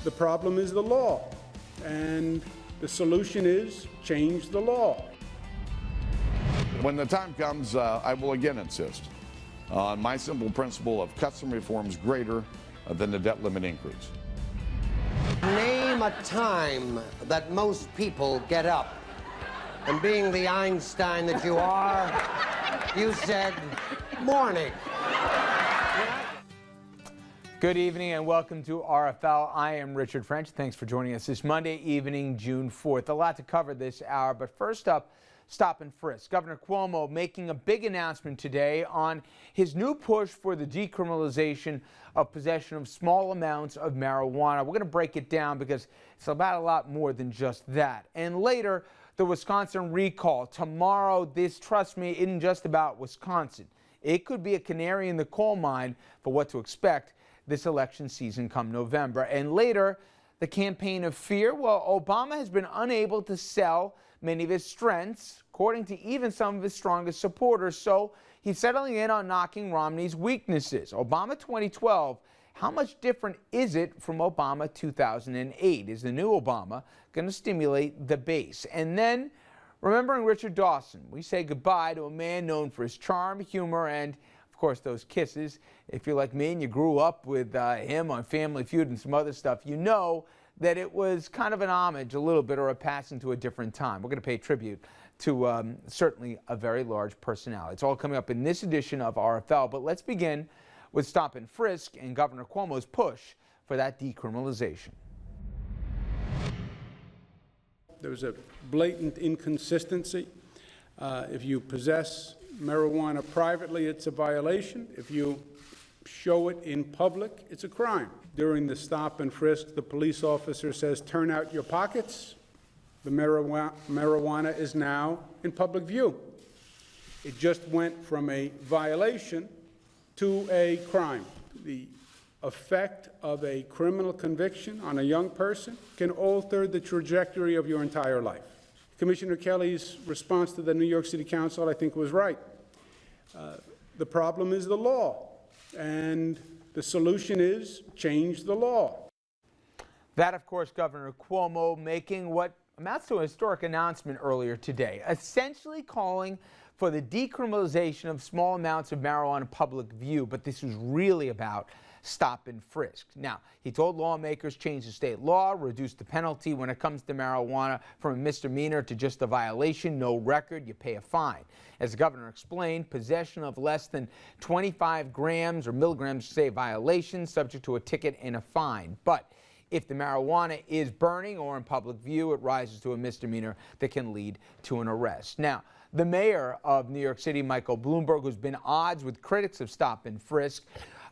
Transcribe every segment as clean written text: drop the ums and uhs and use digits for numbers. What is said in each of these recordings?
The problem is the law, and the solution is change the law. When the time comes, I will again insist on my simple principle of custom reforms greater than the debt limit increase. Name a time that most people get up. And being the Einstein that you are, you said morning. Good evening and welcome to RFL. I am Richard French. Thanks for joining us this Monday evening, June 4th. A lot to cover this hour, but first up, stop and frisk. Governor Cuomo making a big announcement today on his new push for the decriminalization of possession of small amounts of marijuana. We're going to break it down because it's about a lot more than just that. And later, the Wisconsin recall. Tomorrow, this, trust me, isn't just about Wisconsin. It could be a canary in the coal mine for what to expect this election season come November. And later, the campaign of fear. Well, Obama has been unable to sell many of his strengths, according to even some of his strongest supporters. So he's settling in on knocking Romney's weaknesses. Obama 2012, how much different is it from Obama 2008? Is the new Obama going to stimulate the base? And then, remembering Richard Dawson, we say goodbye to a man known for his charm, humor, and of course those kisses. If you're like me and you grew up with him on Family Feud and some other stuff, you know that it was kind of an homage a little bit, or a pass into a different time. We're going to pay tribute to certainly a very large personality. It's all coming up in this edition of RFL, but let's begin with stop and frisk and Governor Cuomo's push for that decriminalization. There's a blatant inconsistency. If you possess marijuana privately, it's a violation. If you show it in public, it's a crime. During the stop and frisk, the police officer says, "Turn out your pockets." The marijuana is now in public view. It just went from a violation to a crime. The effect of a criminal conviction on a young person can alter the trajectory of your entire life. Commissioner Kelly's response to the New York City Council, I think, was right. The problem is the law, and the solution is change the law. That, of course, Governor Cuomo making what amounts to a historic announcement earlier today, essentially calling for the decriminalization of small amounts of marijuana in public view, but this was really about stop and frisk. Now, he told lawmakers change the state law, reduce the penalty when it comes to marijuana from a misdemeanor to just a violation, no record, you pay a fine. As the governor explained, possession of less than 25 grams or milligrams, say, violation, subject to a ticket and a fine. But if the marijuana is burning or in public view, it rises to a misdemeanor that can lead to an arrest. Now, the mayor of New York City, Michael Bloomberg, who's been odds with critics of stop and frisk,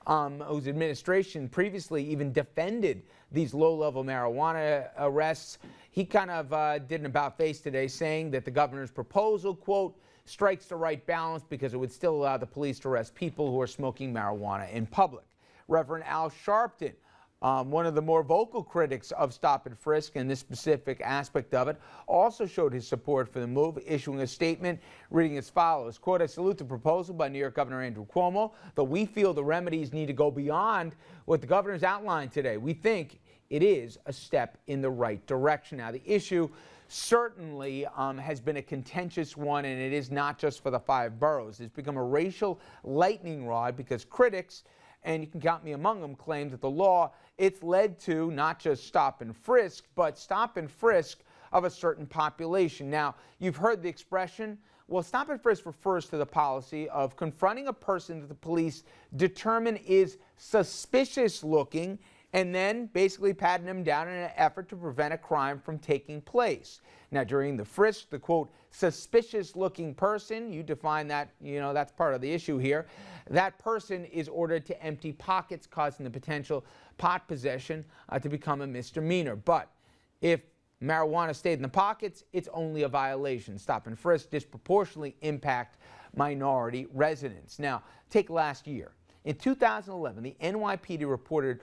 whose administration previously even defended these low-level marijuana arrests, he kind of did an about-face today, saying that the governor's proposal, quote, strikes the right balance because it would still allow the police to arrest people who are smoking marijuana in public. Reverend Al Sharpton, one of the more vocal critics of stop and frisk and this specific aspect of it, also showed his support for the move, issuing a statement reading as follows, quote, "I salute the proposal by New York Governor Andrew Cuomo, but we feel the remedies need to go beyond what the governor's outlined today. We think it is a step in the right direction." Now, the issue certainly has been a contentious one, and it is not just for the 5 boroughs. It's become a racial lightning rod because critics, and you can count me among them, claim that the law, it's led to not just stop and frisk, but stop and frisk of a certain population. Now, you've heard the expression, well, stop and frisk refers to the policy of confronting a person that the police determine is suspicious looking and then basically patting him down in an effort to prevent a crime from taking place. Now, during the frisk, the, quote, suspicious looking person, you define that, you know, that's part of the issue here. That person is ordered to empty pockets, causing the potential pot possession to become a misdemeanor. But if marijuana stayed in the pockets, it's only a violation. Stop and frisk disproportionately impact minority residents. Now, take last year. In 2011, the NYPD reported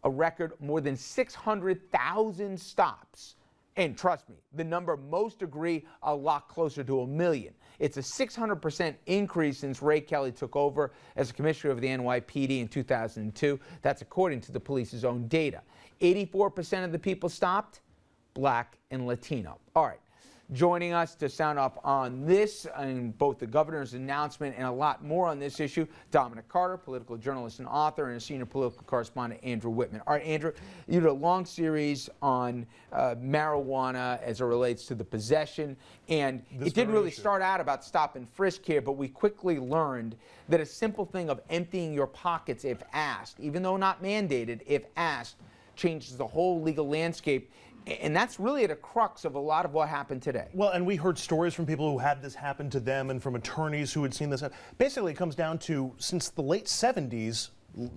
a record more than 600,000 stops And trust me, the number most agree a lot closer to 1 million. It's a 600% increase since Ray Kelly took over as commissioner of the NYPD in 2002. That's according to the police's own data. 84% of the people stopped, Black and Latino. All right. Joining us to sound off on this and both the governor's announcement and a lot more on this issue, Dominic Carter, political journalist and author, and a senior political correspondent, Andrew Whitman. All right, Andrew, you did a long series on marijuana as it relates to the possession, and it didn't really start out about stop and frisk here, but we quickly learned that a simple thing of emptying your pockets if asked, even though not mandated, if asked, changes the whole legal landscape. And that's really at a crux of a lot of what happened today. Well, and we heard stories from people who had this happen to them and from attorneys who had seen this. Basically, it comes down to, since the late 70s,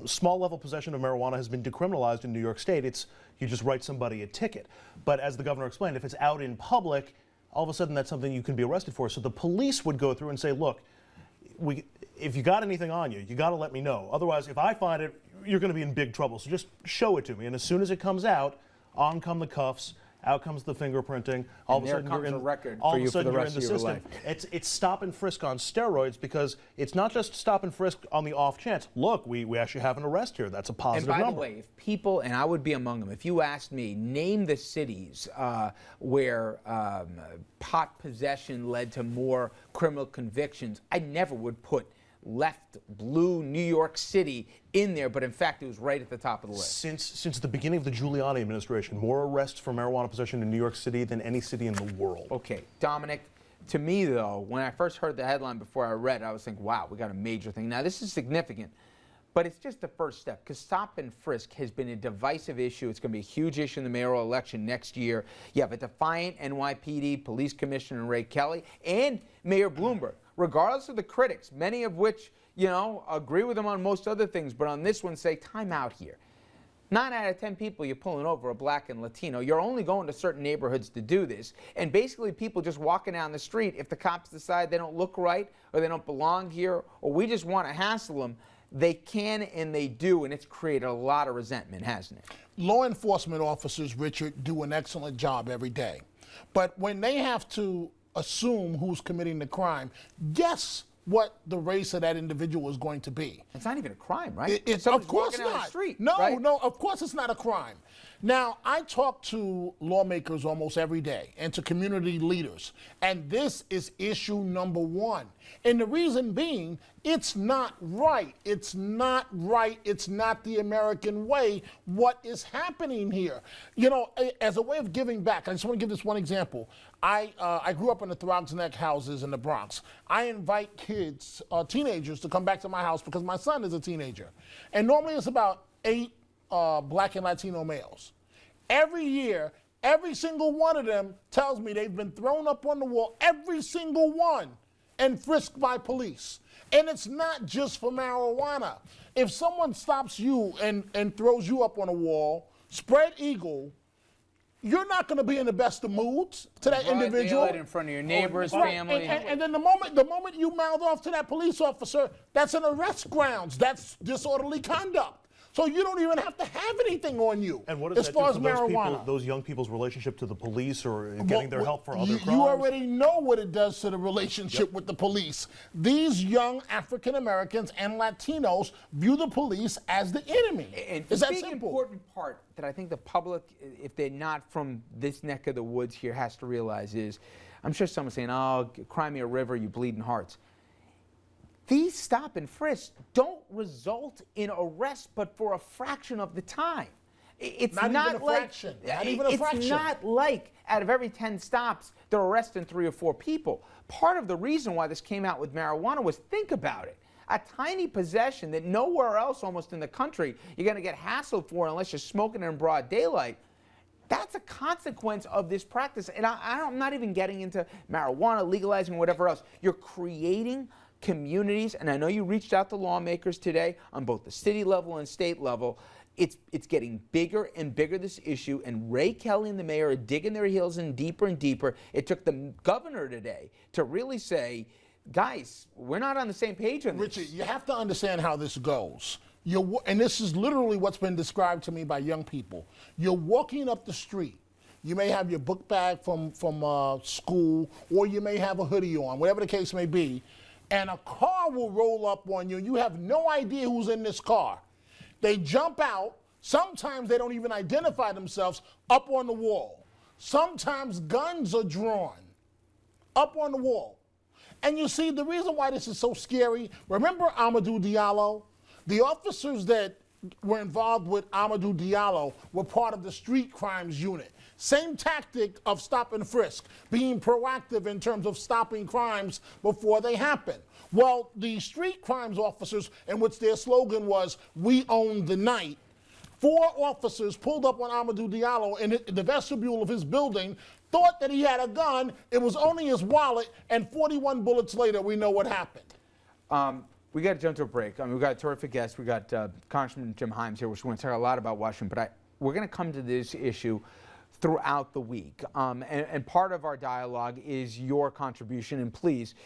small level possession of marijuana has been decriminalized in New York State. It's, you just write somebody a ticket. But as the governor explained, if it's out in public, all of a sudden that's something you can be arrested for. So the police would go through and say, look, if you got anything on you, you got to let me know. Otherwise, if I find it, you're going to be in big trouble. So just show it to me. And as soon as it comes out, on come the cuffs, out comes the fingerprinting. All of a sudden you're in. All of a sudden you're in the system. It's stop and frisk on steroids, because it's not just stop and frisk on the off chance. Look, we actually have an arrest here. That's a positive number. And by the way, if people, and I would be among them, if you asked me, name the cities where pot possession led to more criminal convictions, I never would put left blue New York City in there, but in fact it was right at the top of the list. Since the beginning of the Giuliani administration, more arrests for marijuana possession in New York City than any city in the world. Okay, Dominic, to me though, when I first heard the headline before I read it, I was thinking, wow, we got a major thing. Now this is significant, but it's just the first step, because stop and frisk has been a divisive issue. It's going to be a huge issue in the mayoral election next year. You have a defiant NYPD police commissioner Ray Kelly and Mayor Bloomberg, regardless of the critics, many of which, you know, agree with him on most other things, but on this one say, time out here. 9 out of 10 people you're pulling over are Black and Latino. You're only going to certain neighborhoods to do this. And basically people just walking down the street, if the cops decide they don't look right or they don't belong here or we just want to hassle them, they can and they do, and it's created a lot of resentment, hasn't it? Law enforcement officers, Richard, do an excellent job every day. But when they have to assume who's committing the crime, guess what the race of that individual is going to be? It's not even a crime, right? Of course down the not. Street, no, right? no, of course it's not a crime. Now, I talk to lawmakers almost every day and to community leaders, and this is issue number one. And the reason being, it's not right. It's not right. It's not the American way. What is happening here? You know, as a way of giving back, I just want to give this one example. I grew up in the Throgs Neck houses in the Bronx. I invite kids, teenagers, to come back to my house because my son is a teenager. And normally it's about 8 Black and Latino males. Every year, every single one of them tells me they've been thrown up on the wall, every single one, and frisked by police. And it's not just for marijuana. If someone stops you and throws you up on a wall, spread eagle, you're not going to be in the best of moods to that individual. In front of your neighbors, family. And then the moment you mouth off to that police officer, that's an arrest grounds. That's disorderly conduct. So you don't even have to have anything on you. And what does as that far do as for those marijuana? people, those young people's relationship to the police or getting their help for other crimes? You already know what it does to the relationship with the police. These young African Americans and Latinos view the police as the enemy. And it's the that big simple. important part that I think the public, if they're not from this neck of the woods here, has to realize is, I'm sure someone's saying, oh, cry me a river, you bleeding hearts. These stop and frisks don't result in arrest, but for a fraction of the time. It's not not even a like, fraction. Not even a fraction. It's not like out of every 10 stops, they're arresting 3 or 4 people. Part of the reason why this came out with marijuana was, think about it. A tiny possession that nowhere else almost in the country you're going to get hassled for unless you're smoking it in broad daylight. That's a consequence of this practice. And I'm not even getting into marijuana, legalizing, whatever else. You're creating communities, and I know you reached out to lawmakers today on both the city level and state level. It's getting bigger and bigger, this issue, and Ray Kelly and the mayor are digging their heels in deeper and deeper. It took the governor today to really say, guys, we're not on the same page on this. Richard, you have to understand how this goes. And this is literally what's been described to me by young people. You're walking up the street. You may have your book bag from school, or you may have a hoodie on, whatever the case may be, and a car will roll up on you. You have no idea who's in this car. They jump out. Sometimes they don't even identify themselves up on the wall. Sometimes guns are drawn up on the wall. And you see, the reason why this is so scary, remember Amadou Diallo? The officers that were involved with Amadou Diallo were part of the street crimes unit. Same tactic of stop and frisk, being proactive in terms of stopping crimes before they happen. Well, the street crimes officers, in which their slogan was, "We own the night," 4 officers pulled up on Amadou Diallo in the vestibule of his building, thought that he had a gun. It was only his wallet, and 41 bullets later, we know what happened. We got to jump to a break. I mean, we got a terrific guest. We got Congressman Jim Himes here, which we're going to talk a lot about Washington, but we're going to come to this issue throughout the week. And part of our dialogue is your contribution. And please,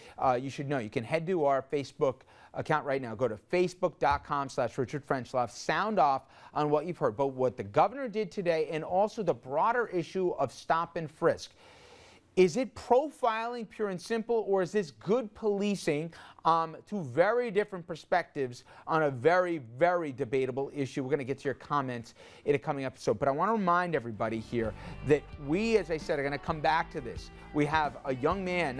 you should know, you can head to our Facebook account right now. Go to facebook.com/Richard Frenchloff. Sound off on what you've heard. But what the governor did today, and also the broader issue of stop and frisk. Is it profiling, pure and simple, or is this good policing? Two very different perspectives on a very, very debatable issue. We're going to get to your comments in a coming episode. But I want to remind everybody here that we, as I said, are going to come back to this. We have a young man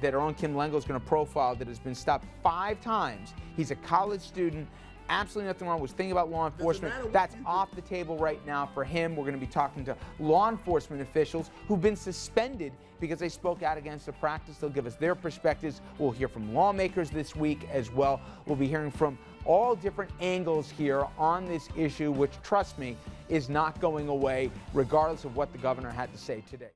that our own Kim Lengo is going to profile that has been stopped 5 times. He's a college student. Absolutely nothing wrong with thinking about law enforcement. That's off the table right now for him. We're going to be talking to law enforcement officials who've been suspended because they spoke out against the practice. They'll give us their perspectives. We'll hear from lawmakers this week as well. We'll be hearing from all different angles here on this issue, which, trust me, is not going away, regardless of what the governor had to say today.